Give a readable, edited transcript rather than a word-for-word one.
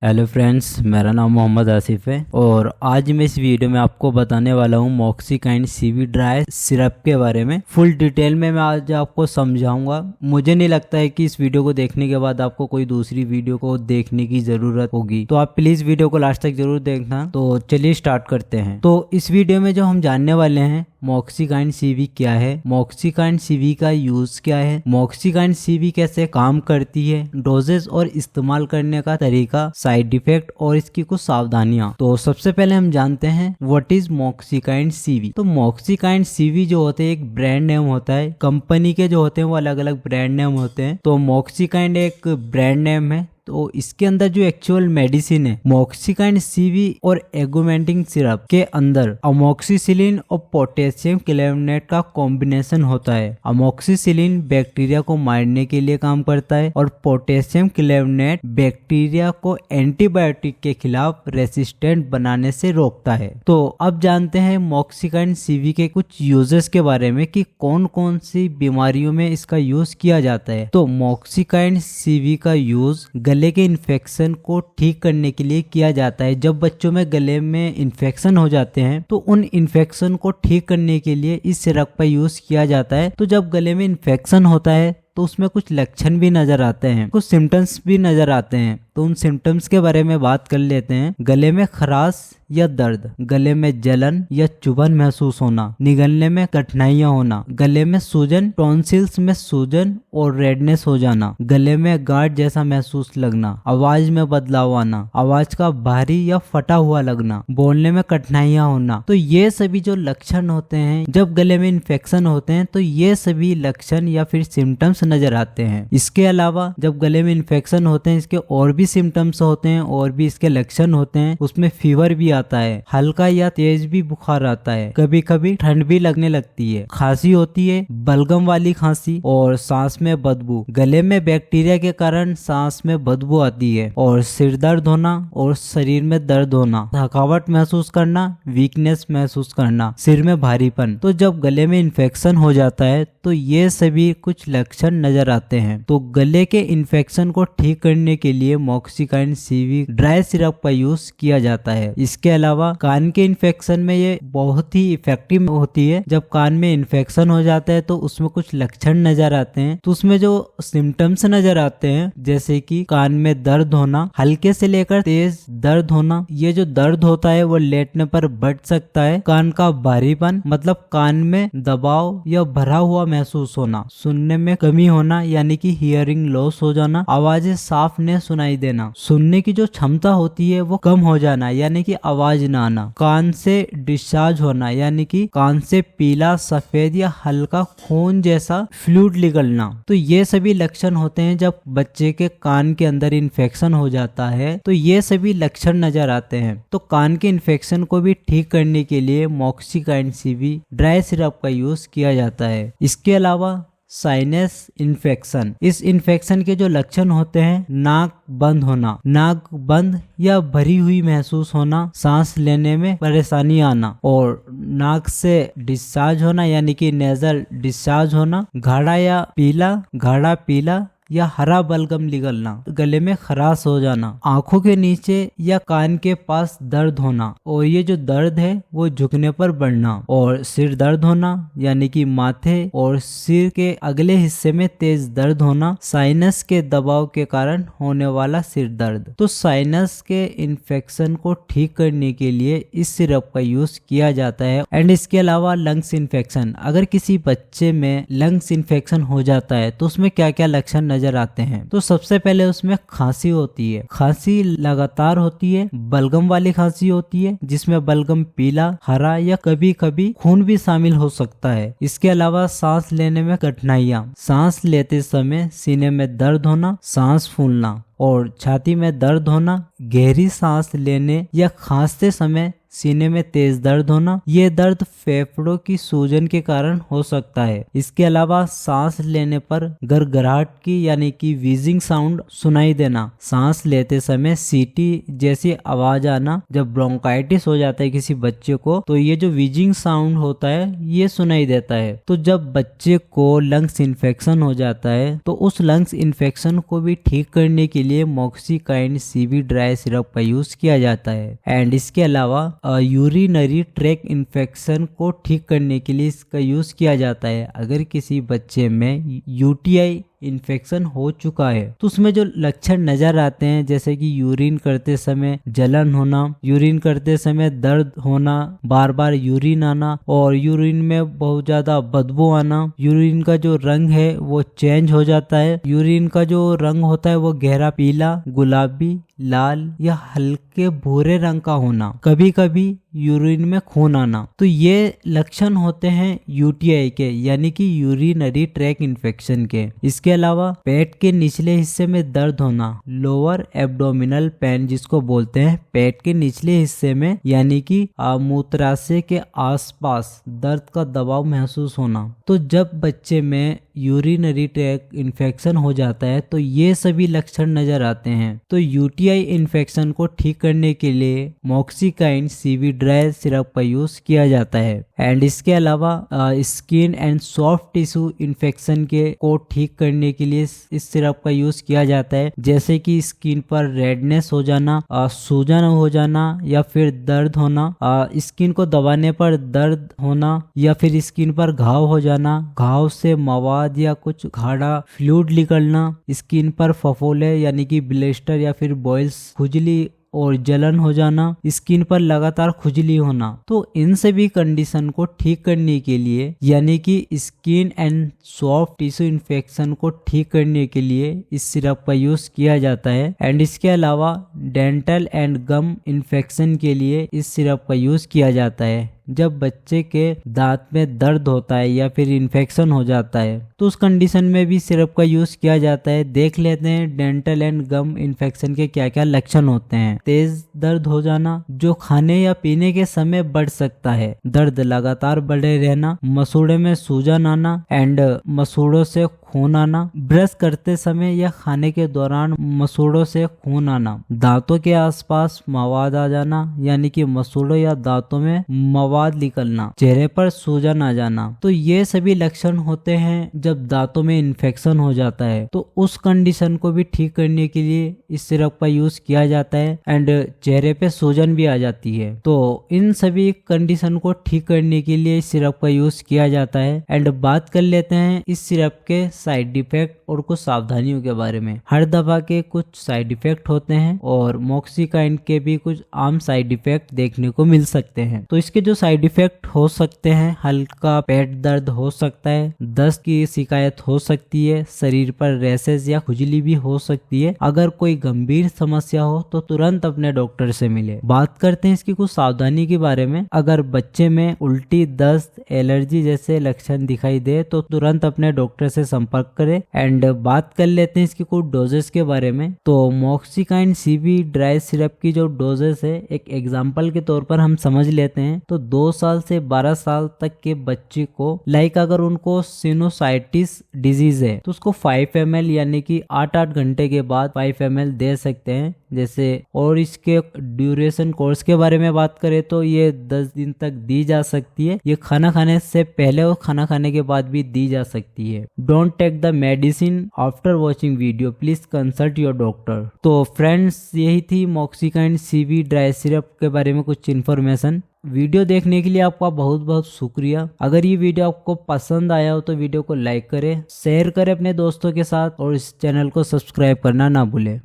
Hello friends, मेरा नाम मोहम्मद आसिफ है और आज मैं इस वीडियो में आपको बताने वाला हूँ मॉक्सिकाइन सीवी ड्राई सिरप के बारे में। फुल डिटेल में मैं आज आपको समझाऊंगा। मुझे नहीं लगता है कि इस वीडियो को देखने के बाद आपको कोई दूसरी वीडियो को देखने की जरूरत होगी, तो आप प्लीज वीडियो को लास्ट तक जरूर देखना। तो चलिए स्टार्ट करते हैं। तो इस वीडियो में जो हम जानने वाले हैं मॉक्सिकाइन सीवी क्या है, मॉक्सिकाइन सीवी का यूज क्या है, मॉक्सिकाइन सीवी कैसे काम करती है, डोजेज और इस्तेमाल करने का तरीका, साइड इफेक्ट और इसकी कुछ सावधानियां। तो सबसे पहले हम जानते हैं व्हाट इज मॉक्सिकाइन सीवी। तो मॉक्सिकाइन सीवी जो होते हैं एक ब्रांड नेम होता है। कंपनी के जो होते हैं वो अलग अलग ब्रांड नेम होते हैं। तो मॉक्सिकाइन एक ब्रांड नेम है। तो इसके अंदर जो एक्चुअल मेडिसिन है मॉक्सिकाइन सीवी और एगुमेंटिन सिरप के अंदर अमोक्सिसिलिन और पोटेशियम क्लेवनेट का कॉम्बिनेशन होता है। अमोक्सिसिलिन बैक्टीरिया को मारने के लिए काम करता है और पोटेशियम क्लेवनेट बैक्टीरिया को एंटीबायोटिक के खिलाफ रेसिस्टेंट बनाने से रोकता है। तो अब जानते हैं मॉक्सिकाइन सीवी के कुछ यूजेस के बारे में कि कौन कौन सी बीमारियों में इसका यूज किया जाता है। तो मॉक्सिकाइन सीवी का यूज गले के इन्फेक्शन को ठीक करने के लिए किया जाता है। जब बच्चों में गले में इन्फेक्शन हो जाते हैं तो उन इन्फेक्शन को ठीक करने के लिए इस सिरप का यूज किया जाता है। तो जब गले में इन्फेक्शन होता है तो उसमें कुछ लक्षण भी नजर आते हैं, कुछ सिम्टम्स भी नजर आते हैं। तो उन सिम्टम्स के बारे में बात कर लेते हैं। गले में खराश या दर्द, गले में जलन या चुभन महसूस होना, निगलने में कठिनाइयां होना, गले में सूजन, टॉन्सिल्स में सूजन और रेडनेस हो जाना, गले में गांठ जैसा महसूस लगना, आवाज में बदलाव आना, आवाज का भारी या फटा हुआ लगना, बोलने में कठिनाइयां होना। तो ये सभी जो लक्षण होते हैं जब गले में इन्फेक्शन होते हैं, तो ये सभी लक्षण या फिर सिम्टम्स नजर आते हैं। इसके अलावा जब गले में इन्फेक्शन होते हैं इसके और भी सिम्टम्स होते हैं और भी इसके लक्षण होते हैं। उसमें फीवर भी आता है, हल्का या तेज भी बुखार आता है, कभी कभी ठंड भी लगने लगती है, खांसी होती है, बलगम वाली खांसी और सांस में बदबू। गले में बैक्टीरिया के कारण सांस में बदबू आती है और सिर दर्द होना और शरीर में दर्द होना, थकावट महसूस करना, वीकनेस महसूस करना, सिर में भारीपन। तो जब गले में इन्फेक्शन हो जाता है तो ये सभी कुछ लक्षण नजर आते हैं। तो गले के इन्फेक्शन को ठीक करने के लिए मॉक्सिकाइन सीवी ड्राई सिरप का यूज किया जाता है। इसके अलावा कान के इन्फेक्शन में ये बहुत ही इफेक्टिव होती है। जब कान में इन्फेक्शन हो जाता है तो उसमें कुछ लक्षण नजर आते हैं। तो उसमें जो सिम्टम्स नजर आते हैं जैसे कि कान में दर्द होना, हल्के से लेकर तेज दर्द होना। ये जो दर्द होता है वो लेटने पर बढ़ सकता है। कान का भारीपन मतलब कान में दबाव या भरा हुआ महसूस होना, सुनने में कमी होना यानी कि हियरिंग लॉस हो जाना, आवाजें साफ न सुनाई देना, सुनने की जो क्षमता होती है वो कम हो जाना यानी कि आवाज ना आना, कान से डिस्चार्ज होना यानी कि कान से पीला, सफेद या हल्का खून जैसा फ्लूइड निकलना। तो ये सभी लक्षण होते हैं जब बच्चे के कान के अंदर इन्फेक्शन हो जाता है। तो ये सभी लक्षण नजर आते हैं। तो कान के इन्फेक्शन को भी ठीक करने के लिए मॉक्सिकाइन सीवी ड्राई सिरप का यूज किया जाता है। इसके अलावा साइनस इन्फेक्शन, इस इन्फेक्शन के जो लक्षण होते हैं नाक बंद होना, नाक बंद या भरी हुई महसूस होना, सांस लेने में परेशानी आना और नाक से डिस्चार्ज होना यानी कि नेजल डिस्चार्ज होना, गाढ़ा पीला या हरा बलगम निकलना, गले में खराश हो जाना, आंखों के नीचे या कान के पास दर्द होना और ये जो दर्द है वो झुकने पर बढ़ना और सिर दर्द होना यानी कि माथे और सिर के अगले हिस्से में तेज दर्द होना, साइनस के दबाव के कारण होने वाला सिर दर्द। तो साइनस के इन्फेक्शन को ठीक करने के लिए इस सिरप का यूज किया जाता है। एंड इसके अलावा लंग्स इन्फेक्शन, अगर किसी बच्चे में लंग्स इन्फेक्शन हो जाता है तो उसमें क्या क्या लक्षण नजर आते हैं। तो सबसे पहले उसमें खांसी होती है, खांसी लगातार होती है, बलगम वाली खांसी होती है जिसमें बलगम पीला, हरा या कभी कभी खून भी शामिल हो सकता है। इसके अलावा सांस लेने में कठिनाइयां, सांस लेते समय सीने में दर्द होना, सांस फूलना और छाती में दर्द होना, गहरी सांस लेने या खांसते समय सीने में तेज दर्द होना, ये दर्द फेफड़ों की सूजन के कारण हो सकता है। इसके अलावा सांस लेने पर गड़गड़ाहट की यानी कि व्हीजिंग साउंड सुनाई देना, सांस लेते समय सीटी जैसी आवाज आना। जब ब्रोंकाइटिस हो जाता है किसी बच्चे को तो ये जो व्हीजिंग साउंड होता है ये सुनाई देता है। तो जब बच्चे को लंग्स इन्फेक्शन हो जाता है तो उस लंग्स इन्फेक्शन को भी ठीक करने के लिए मॉक्सिकाइन सीवी ड्राई सिरप का यूज किया जाता है। एंड इसके अलावा यूरिनरी ट्रैक इन्फेक्शन को ठीक करने के लिए इसका यूज किया जाता है। अगर किसी बच्चे में यूटीआई इन्फेक्शन हो चुका है तो उसमें जो लक्षण नजर आते हैं, जैसे कि यूरिन करते समय जलन होना, यूरिन करते समय दर्द होना, बार बार यूरिन आना और यूरिन में बहुत ज्यादा बदबू आना, यूरिन का जो रंग है वो चेंज हो जाता है, यूरिन का जो रंग होता है वो गहरा पीला, गुलाबी, लाल या हल्के भूरे रंग का होना, कभी कभी यूरिन में खून आना, तो ये लक्षण होते हैं यूटीआई के, यानी कि यूरिनरी ट्रैक इन्फेक्शन के। इसके अलावा पेट के निचले हिस्से में दर्द होना, लोअर एब्डोमिनल पेन जिसको बोलते हैं, पेट के निचले हिस्से में यानी कि मूत्राशय के आसपास दर्द का दबाव महसूस होना। तो जब बच्चे में यूरिनरी ट्रैक इन्फेक्शन हो जाता है तो ये सभी लक्षण नजर आते हैं। तो यूटीआई इन्फेक्शन को ठीक करने के लिए मॉक्सिकाइन सीवी ड्राई सिरप का यूज किया जाता है। एंड इसके अलावा skin and soft tissue infection को ठीक करने के लिए इस सिरप का यूज किया जाता है, जैसे कि स्किन पर रेडनेस हो जाना, सूजन हो जाना या फिर दर्द होना, स्किन को दबाने पर दर्द होना या फिर स्किन पर घाव हो जाना, घाव से मवाद या कुछ गाढ़ा फ्लूइड निकलना, स्किन पर फफोले यानी कि ब्लिस्टर या फिर बॉयल्स, खुजली और जलन हो जाना, स्किन पर लगातार खुजली होना। तो इन सभी कंडीशन को ठीक करने के लिए यानी कि skin and soft tissue infection को ठीक करने के लिए इस सिरप का यूज किया जाता है। एंड इसके अलावा डेंटल एंड गम इन्फेक्शन के लिए इस सिरप का यूज किया जाता है। जब बच्चे के दांत में दर्द होता है या फिर इन्फेक्शन हो जाता है तो उस कंडीशन में भी सिरप का यूज किया जाता है। देख लेते हैं डेंटल एंड गम इन्फेक्शन के क्या क्या लक्षण होते हैं। तेज दर्द हो जाना जो खाने या पीने के समय बढ़ सकता है, दर्द लगातार बढ़े रहना, मसूड़े में सूजन आना एंड मसूड़ों से खून आना, ब्रश करते समय या खाने के दौरान मसूड़ों से खून आना, दांतों के आसपास मवाद आ जाना यानी कि मसूड़ों या दांतों में मवाद निकलना, चेहरे पर सूजन आ जाना। तो ये सभी लक्षण होते हैं जब दांतों में इन्फेक्शन हो जाता है। तो उस कंडीशन को भी ठीक करने के लिए इस सिरप का यूज किया जाता है एंड चेहरे पे सूजन भी आ जाती है। तो इन सभी कंडीशन को ठीक करने के लिए इस सिरप का यूज किया जाता है। एंड बात कर लेते हैं इस सिरप के साइड इफेक्ट और कुछ सावधानियों के बारे में। हर दवा के कुछ साइड इफेक्ट होते हैं और मॉक्सिकाइन के भी कुछ आम साइड इफेक्ट देखने को मिल सकते हैं। तो इसके जो साइड इफेक्ट हो सकते हैं, हल्का पेट दर्द हो सकता है, दस्त की शिकायत हो सकती है, शरीर पर रैशेज या खुजली भी हो सकती है। अगर कोई गंभीर समस्या हो तो तुरंत अपने डॉक्टर से मिले। बात करते हैं इसकी कुछ सावधानी के बारे में। अगर बच्चे में उल्टी, दस्त, एलर्जी जैसे लक्षण दिखाई दे तो तुरंत अपने डॉक्टर से संपर्क करें। एंड बात कर लेते हैं इसकी कुछ डोजेस के बारे में। तो मॉक्सिकाइन सीवी ड्राई सिरप की जो डोजेस है, एक एग्जांपल के तौर पर हम समझ लेते हैं। तो 2 साल से 12 साल तक के बच्चे को अगर उनको सिनुसाइटिस डिजीज है तो उसको 5 ml यानी कि 8-8 घंटे के बाद 5 ml दे सकते हैं जैसे। और इसके ड्यूरेशन कोर्स के बारे में बात करें तो ये 10 दिन तक दी जा सकती है। ये खाना खाने से पहले और खाना खाने के बाद भी दी जा सकती है। Don't take the medicine after watching video, please consult your doctor. तो फ्रेंड्स, यही थी मॉक्सिकाइन सीवी ड्राई सिरप के बारे में कुछ इन्फॉर्मेशन। वीडियो देखने के लिए आपका बहुत बहुत शुक्रिया। अगर ये वीडियो आपको पसंद आया हो तो वीडियो को लाइक करें, शेयर करें अपने दोस्तों के साथ और इस चैनल को सब्सक्राइब करना ना भूलें।